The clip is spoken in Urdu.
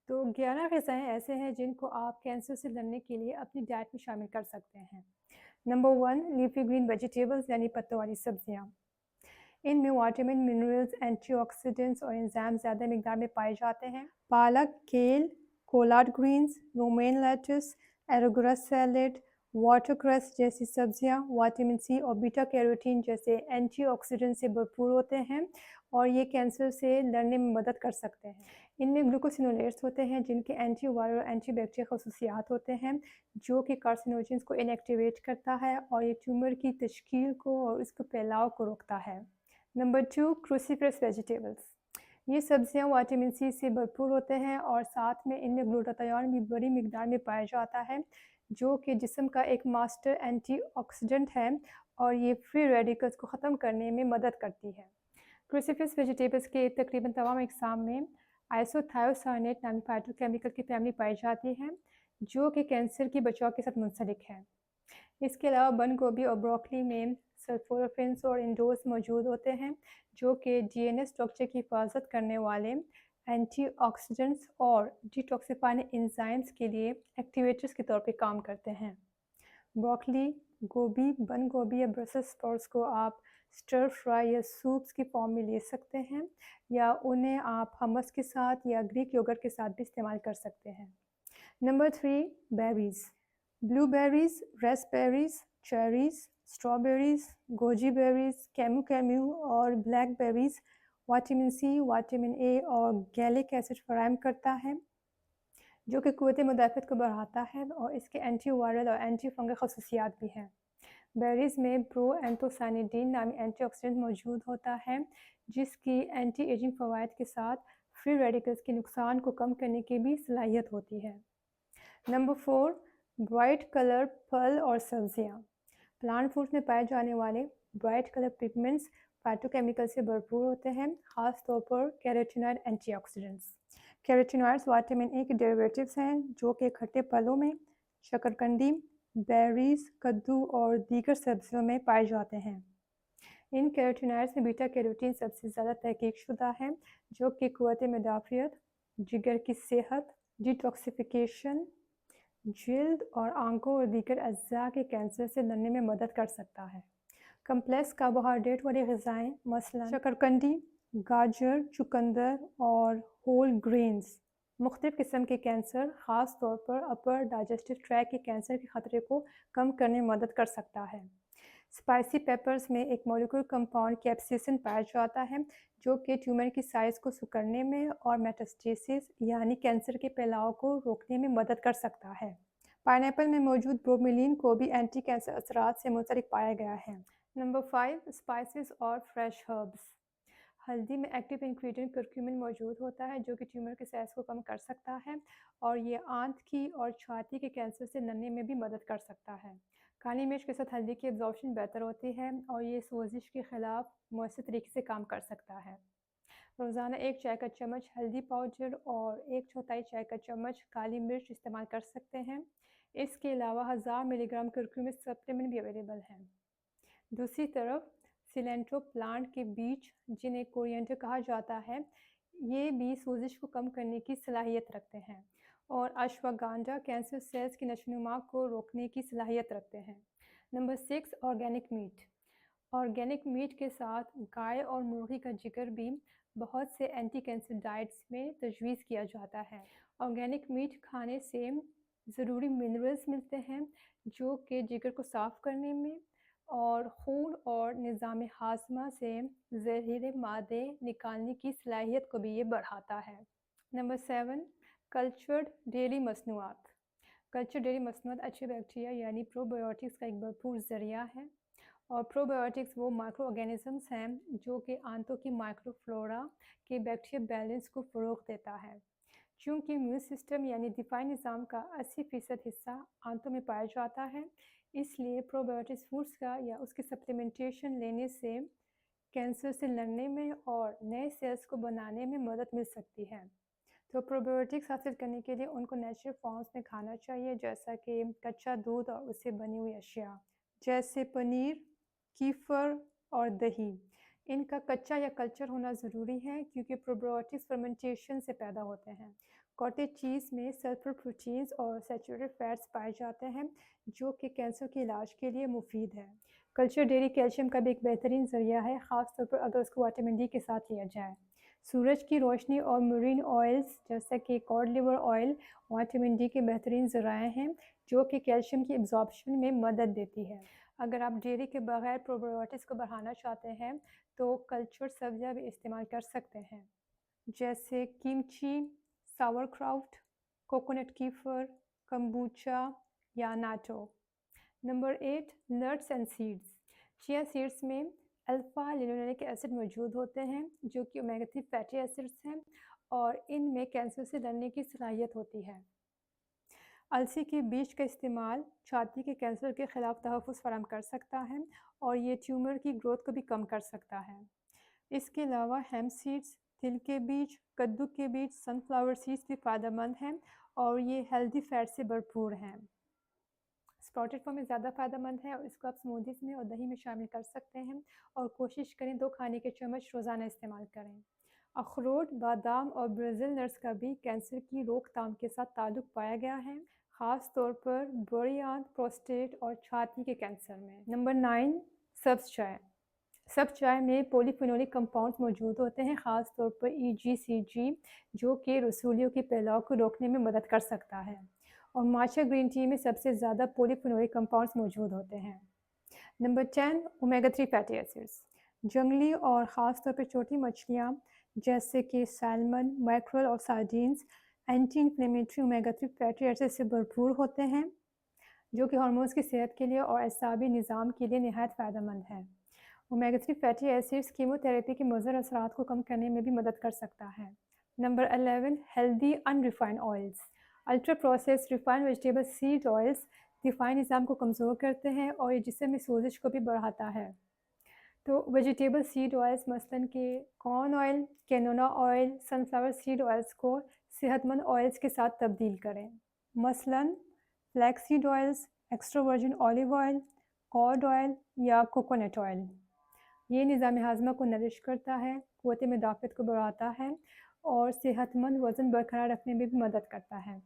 تو 11 غذائیں ایسے ہیں جن کو آپ کینسر سے لڑنے کے لیے اپنی ڈائٹ میں شامل کر سکتے ہیں۔ نمبر 1 لیفی گرین ویجیٹیبلز یعنی پتوں والی سبزیاں۔ ان میں وائٹامن، منرلز، اینٹی آکسیڈنٹس اور انزائم زیادہ مقدار میں پائے جاتے ہیں۔ پالک، کیل، کولارڈ گرینز، رومین لیٹس، ایروگرا سیلڈ، واٹر کریس جیسی سبزیاں وائٹامن سی اور بیٹا کیروٹین جیسے اینٹی آکسیڈنٹ سے بھرپور ہوتے ہیں اور یہ کینسر سے لڑنے میں مدد کر سکتے ہیں۔ ان میں گلوکوسینولیٹس ہوتے ہیں جن کے اینٹی وائرل اور اینٹی بیکٹیریل خصوصیات ہوتے ہیں جو کہ کارسینوجنس کو انیکٹیویٹ کرتا ہے اور یہ ٹیومر کی تشکیل کو اور اس کے پھیلاؤ کو روکتا ہے۔ Number 2 cruciferous vegetables. یہ سبزیاں وائٹامن سی سے بھرپور ہوتے ہیں اور ساتھ میں ان میں گلوٹاتھیون بھی بڑی مقدار میں پایا جاتا ہے جو کہ جسم کا ایک ماسٹر اینٹی آکسیڈنٹ ہے اور یہ فری ریڈیکلز کو ختم کرنے میں مدد کرتی ہے۔ کروسیفرس ویجیٹیبلز کے تقریباً تمام اقسام میں آئسوتھائوسائنیٹ نامی فائٹو کیمیکل کی فیملی پائی جاتی ہے جو کہ کینسر کی بچاؤ کے ساتھ منسلک ہے۔ اس کے علاوہ بند گوبھی اور بروکلی میں سلفورافینس اور انڈوز موجود ہوتے ہیں جو کہ ڈی این اے اسٹرکچر کی حفاظت کرنے والے اینٹی آکسیڈنٹس اور ڈیٹاکسیفائنگ انزائمز کے لیے ایکٹیویٹرز کے طور پہ کام کرتے ہیں۔ بروکلی، گوبھی، بند گوبھی یا برسلز اسپراؤٹس کو آپ سٹر فرائی یا سوپس کی فارم میں لے سکتے ہیں یا انہیں آپ ہمس کے ساتھ یا گریک یوگرٹ کے ساتھ بھی استعمال کر سکتے ہیں۔ Number 3 berries. Blue berries, raspberries, cherries, strawberries, goji berries, کیمو اور black berries vitamin C, vitamin A اور گیلک ایسڈ فراہم کرتا ہے جو کہ قوت مدافعت کو بڑھاتا ہے اور اس کے اینٹی وائرل اور اینٹی فنگل خصوصیات بھی ہیں۔ بیریز میں پرو اینتھوسائنیڈین نامی اینٹی آکسیڈنٹ موجود ہوتا ہے جس کی اینٹی ایجنگ فوائد کے ساتھ فری ریڈیکلز کے نقصان کو کم کرنے کی بھی صلاحیت ہوتی ہے۔ نمبر 4 برائٹ کلر پھل اور سبزیاں۔ پلانٹ فوڈز میں پائے جانے والے برائٹ کلر پگمنٹس فائٹو کیمیکل سے بھرپور ہوتے ہیں، خاص طور پر کیروٹینائڈ اینٹی آکسیڈنٹس۔ کیروٹینائڈز وائٹامن اے کے ڈیریویٹیوز ہیں جو کہ کھٹے پھلوں میں، شکرقندی، بیریز، کدو اور دیگر سبزیوں میں پائے جاتے ہیں۔ ان کیروٹینائڈز میں بیٹا کیروٹین سب سے زیادہ تحقیق شدہ ہے جو کہ قوت مدافعت، جگر کی صحت، ڈیٹاکسیفیکیشن، جلد اور آنکھوں اور دیگر اعضاء کے کینسر سے لڑنے میں مدد کر سکتا ہے۔ کمپلیکس کاربوہائیڈریٹ والی غذائیں مثلاً شکرقندی، گاجر، چقندر اور ہول گرینز مختلف قسم کے کینسر، خاص طور پر اپر ڈائجسٹو ٹریکٹ کے کینسر کے خطرے کو کم کرنے میں مدد کر سکتا ہے۔ اسپائسی پیپرز میں ایک مولیکولر کمپاؤنڈ کیپسیسن پایا جاتا ہے جو کہ ٹیومر کی سائز کو سکڑنے میں اور میٹاسٹیسس یعنی کینسر کے پھیلاؤ کو روکنے میں مدد کر سکتا ہے۔ پائن ایپل میں موجود برومیلین کو بھی اینٹی کینسر اثرات سے منسلک پایا گیا ہے۔ نمبر 5 اسپائسز اور فریش ہربز۔ ہلدی میں ایکٹیو انگریڈینٹ کرکیومن موجود ہوتا ہے جو کہ ٹیومر کے سائز کو کم کر سکتا ہے اور یہ آنت کی اور چھاتی کے کینسر سے لڑنے میں بھی مدد کر سکتا ہے۔ کالی مرچ کے ساتھ ہلدی کی ایبزارپشن بہتر ہوتی ہے اور یہ سوزش کے خلاف مؤثر طریقے سے کام کر سکتا ہے۔ روزانہ 1 چائے کا چمچ ہلدی پاؤڈر اور 1/4 چائے کا چمچ کالی مرچ استعمال کر سکتے ہیں۔ اس کے علاوہ 1000 ملی گرام کرکیومن سپلیمنٹ بھی اویلیبل ہیں۔ دوسری طرف سیلنٹرو پلانٹ کے بیج جنہیں کورینڈر کہا جاتا ہے یہ بھی سوزش کو کم کرنے کی صلاحیت رکھتے ہیں اور اشواگانڈا کینسر سیلز کی نشو و نما کو روکنے کی صلاحیت رکھتے ہیں۔ Number 6 organic meat. Organic meat کے ساتھ گائے اور مرغی کا جگر بھی بہت سے اینٹی کینسر ڈائٹس میں تجویز کیا جاتا ہے۔ آرگینک میٹ کھانے سے ضروری منرلز ملتے ہیں جو کہ جگر کو صاف کرنے میں اور خون اور نظام ہاضمہ سے زہریلے مادے نکالنے کی صلاحیت کو بھی یہ بڑھاتا ہے۔ نمبر 7 کلچرڈ ڈیری مصنوعات۔ کلچر ڈیری مصنوعات اچھے بیکٹیریا یعنی پروبیوٹکس کا ایک بھرپور ذریعہ ہے اور پروبیوٹکس وہ مائکرو آرگینزمز ہیں جو کہ آنتوں کی مائکرو فلورا کے بیکٹیریل بیلنس کو فروغ دیتا ہے۔ چونکہ امیون سسٹم یعنی دفاعی نظام کا 80% حصہ آنتوں میں پایا جاتا ہے اس لیے پروبیوٹکس فوڈز کا یا اس کی سپلیمنٹیشن لینے سے کینسر سے لڑنے میں اور نئے سیلز کو بنانے میں مدد مل سکتی ہے۔ تو پروبیوٹکس حاصل کرنے کے لیے ان کو نیچرل فارمز میں کھانا چاہیے جیسا کہ کچا دودھ اور اس سے بنی ہوئی اشیاء جیسے پنیر، کیفر اور دہی۔ ان کا کچا یا کلچر ہونا ضروری ہے کیونکہ پروبیوٹکس فرمنٹیشن سے پیدا ہوتے ہیں۔ کاٹیج چیز میں سلفر پروٹینز اور سیچوریٹڈ فیٹس پائے جاتے ہیں جو کہ کینسر کے علاج کے لیے مفید ہے۔ کلچر ڈیری کیلشیم کا بھی ایک بہترین ذریعہ ہے، خاص طور پر اگر اس کو وٹامن ڈی کے ساتھ لیا جائے۔ سورج کی روشنی اور مرین آئلز جیسے کہ cod liver oil vitamin D کے بہترین ذرائع ہیں جو کہ کیلشیم کی ایبزارپشن میں مدد دیتی ہے۔ اگر آپ ڈیری کے بغیر پروبیوٹکس کو بڑھانا چاہتے ہیں تو کلچر سبزیاں بھی استعمال کر سکتے ہیں جیسے کیمچی، ساور کراؤٹ، کوکونٹ کیفر، کمبوچا یا natto. Number 8، nuts and seeds. Chia seeds میں الفا لینولک ایسڈ موجود ہوتے ہیں جو کہ اومیگا 3 فیٹی ایسڈز ہیں اور ان میں کینسر سے لڑنے کی صلاحیت ہوتی ہے۔ السی کے بیج کا استعمال چھاتی کے کینسر کے خلاف تحفظ فراہم کر سکتا ہے اور یہ ٹیومر کی گروتھ کو بھی کم کر سکتا ہے۔ اس کے علاوہ ہیمپ سیڈز، تل کے بیج، کدو کے بیج، سن فلاور سیڈز بھی فائدہ مند ہیں اور یہ ہیلدی فیٹ سے بھرپور ہیں۔ اسپراؤٹڈ فارم میں زیادہ فائدہ مند ہے اور اس کو آپ سموتھیز میں اور دہی میں شامل کر سکتے ہیں اور کوشش کریں 2 کھانے کے چمچ روزانہ استعمال کریں۔ اخروٹ، بادام اور برازیل نٹس کا بھی کینسر کی روک تھام کے ساتھ تعلق پایا گیا ہے، خاص طور پر بڑی آنت، پروسٹیٹ اور چھاتی کے کینسر میں۔ نمبر 9، سبز چائے۔ سبز چائے میں پولی فینولک کمپاؤنڈز موجود ہوتے ہیں، خاص طور پر EGCG جو کہ رسولیوں کے پھیلاؤ کو روکنے میں مدد کر سکتا ہے، اور ماچا گرین ٹی میں سب سے زیادہ پولی فینولک کمپاؤنڈز موجود ہوتے ہیں۔ Number 10، omega 3 fatty acids. جنگلی اور خاص طور پر چھوٹی مچھلیاں جیسے کہ سیلمن، میکرل اور sardines anti inflammatory omega 3 fatty acid سے بھرپور ہوتے ہیں جو کہ ہارمونز کی صحت کے لیے اور اعصابی نظام کے لیے نہایت فائدہ مند ہے۔ اومیگا 3 فیٹی ایسڈز کیموتھراپی کے مضر اثرات کو کم کرنے میں بھی مدد کر سکتا ہے۔ Number 11، healthy unrefined oils. Ultra processed refined vegetable seed oils دفاعی نظام کو کمزور کرتے ہیں اور یہ جسم میں سوزش کو بھی بڑھاتا ہے۔ تو ویجیٹیبل سیڈ آئلز مثلاً کہ corn oil, canola oil, sunflower seed oils کو صحت مند آئلز کے ساتھ تبدیل کریں، مثلاً flax seed oils, extra virgin olive oil, کارڈ آئل یا کوکونٹ آئل۔ یہ نظام ہاضمہ کو نرش کرتا ہے، قوت مدافعت کو بڑھاتا ہے اور صحت مند وزن برقرار رکھنے میں بھی مدد کرتا ہے۔